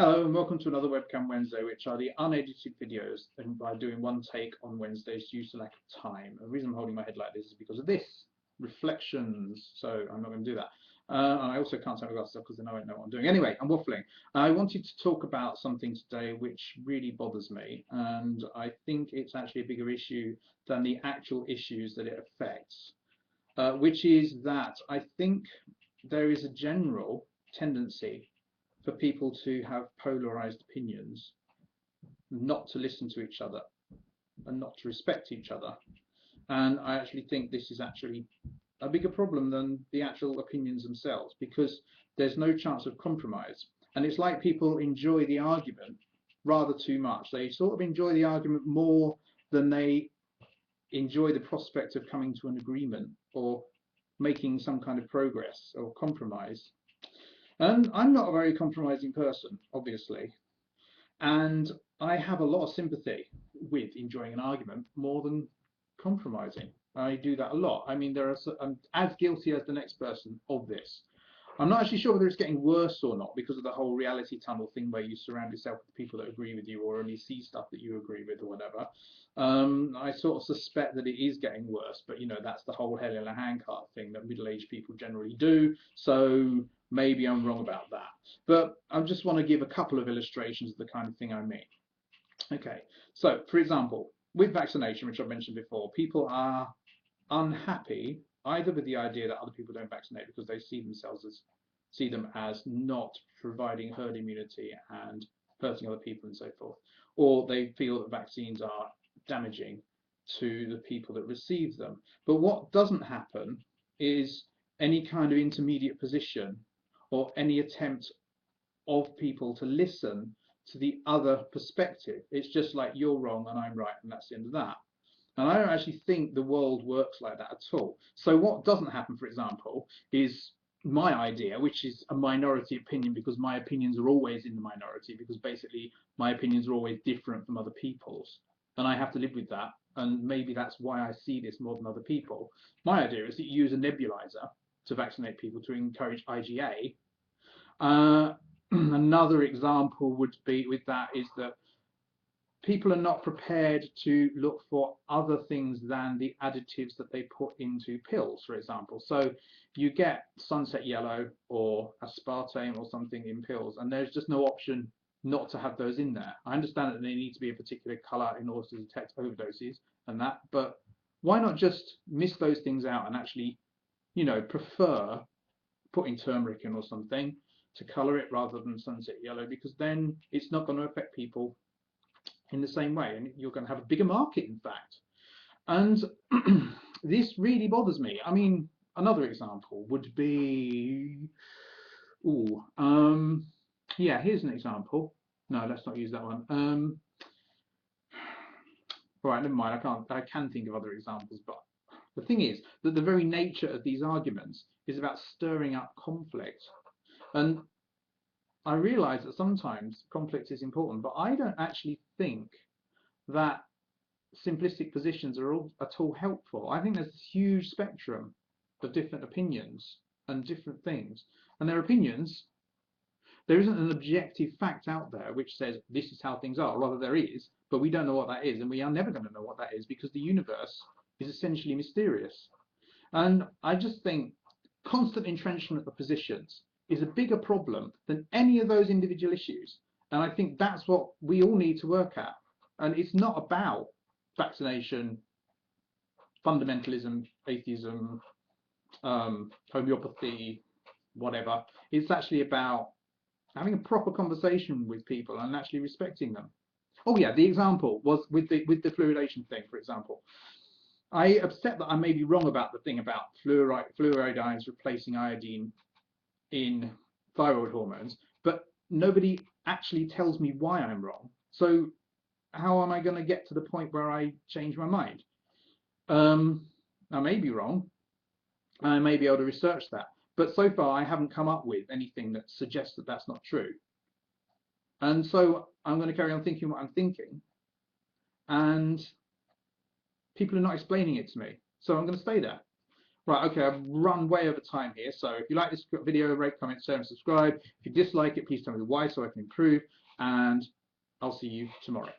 Hello and welcome to another Webcam Wednesday, which are the unedited videos and by doing one take on Wednesdays due to lack of time. The reason I'm holding my head like this is because of this, reflections, so I'm not going to do that. And I also can't take my glasses off because then I won't know what I'm doing. Anyway, I'm waffling. I wanted to talk about something today which really bothers me, and I think it's actually a bigger issue than the actual issues that it affects, which is that I think there is a general tendency for people to have polarized opinions, not to listen to each other and not to respect each other. And I actually think this is actually a bigger problem than the actual opinions themselves, because there's no chance of compromise. And it's like people enjoy the argument rather too much. They sort of enjoy the argument more than they enjoy the prospect of coming to an agreement or making some kind of progress or compromise. And I'm not a very compromising person, obviously, and I have a lot of sympathy with enjoying an argument more than compromising. I do that a lot. I mean, I'm as guilty as the next person of this. I'm not actually sure whether it's getting worse or not because of the whole reality tunnel thing where you surround yourself with people that agree with you or only see stuff that you agree with or whatever. I sort of suspect that it is getting worse, but that's the whole hell in a handcart thing that middle-aged people generally do. So maybe I'm wrong about that. But I just want to give a couple of illustrations of the kind of thing I mean. Okay, so for example, with vaccination, which I've mentioned before, people are unhappy either with the idea that other people don't vaccinate because they see them as not providing herd immunity and hurting other people and so forth, or they feel that vaccines are damaging to the people that receive them. But what doesn't happen is any kind of intermediate position or any attempt of people to listen to the other perspective. It's just like you're wrong and I'm right, and that's the end of that. And I don't actually think the world works like that at all. So what doesn't happen, for example, is my idea, which is a minority opinion because my opinions are always in the minority, because basically my opinions are always different from other people's. And I have to live with that. And maybe that's why I see this more than other people. My idea is that you use a nebulizer to vaccinate people to encourage IgA. Another example would be with that is that people are not prepared to look for other things than the additives that they put into pills, for example. So you get sunset yellow or aspartame or something in pills, and there's just no option not to have those in there. I understand that they need to be a particular color in order to detect overdoses and that, but why not just miss those things out and actually, prefer putting turmeric in or something to color it rather than sunset yellow, because then it's not going to affect people in the same way, and you're going to have a bigger market, in fact. And this really bothers me. I mean, another example would be, yeah, here's an example. No, let's not use that one. All right, never mind. I can think of other examples, but the thing is that the very nature of these arguments is about stirring up conflict. And I realise that sometimes conflict is important, but I don't actually think that simplistic positions are at all helpful. I think there's a huge spectrum of different opinions and different things. And their opinions, there isn't an objective fact out there which says this is how things are. Rather, there is, but we don't know what that is, and we are never going to know what that is because the universe is essentially mysterious. And I just think constant entrenchment of positions is a bigger problem than any of those individual issues. And I think that's what we all need to work at. And it's not about vaccination, fundamentalism, atheism, homeopathy, whatever. It's actually about having a proper conversation with people and actually respecting them. Oh yeah, the example was with the fluoridation thing, for example. I accept that I may be wrong about the thing about fluoride ions replacing iodine in thyroid hormones, but nobody actually tells me why I'm wrong. So how am I going to get to the point where I change my mind? I may be wrong. I may be able to research that, but so far I haven't come up with anything that suggests that that's not true. And so I'm going to carry on thinking what I'm thinking, and people are not explaining it to me, so I'm going to stay there. Right, okay, I've run way over time here. So if you like this video, rate, comment, share, and subscribe. If you dislike it, please tell me why so I can improve. And I'll see you tomorrow.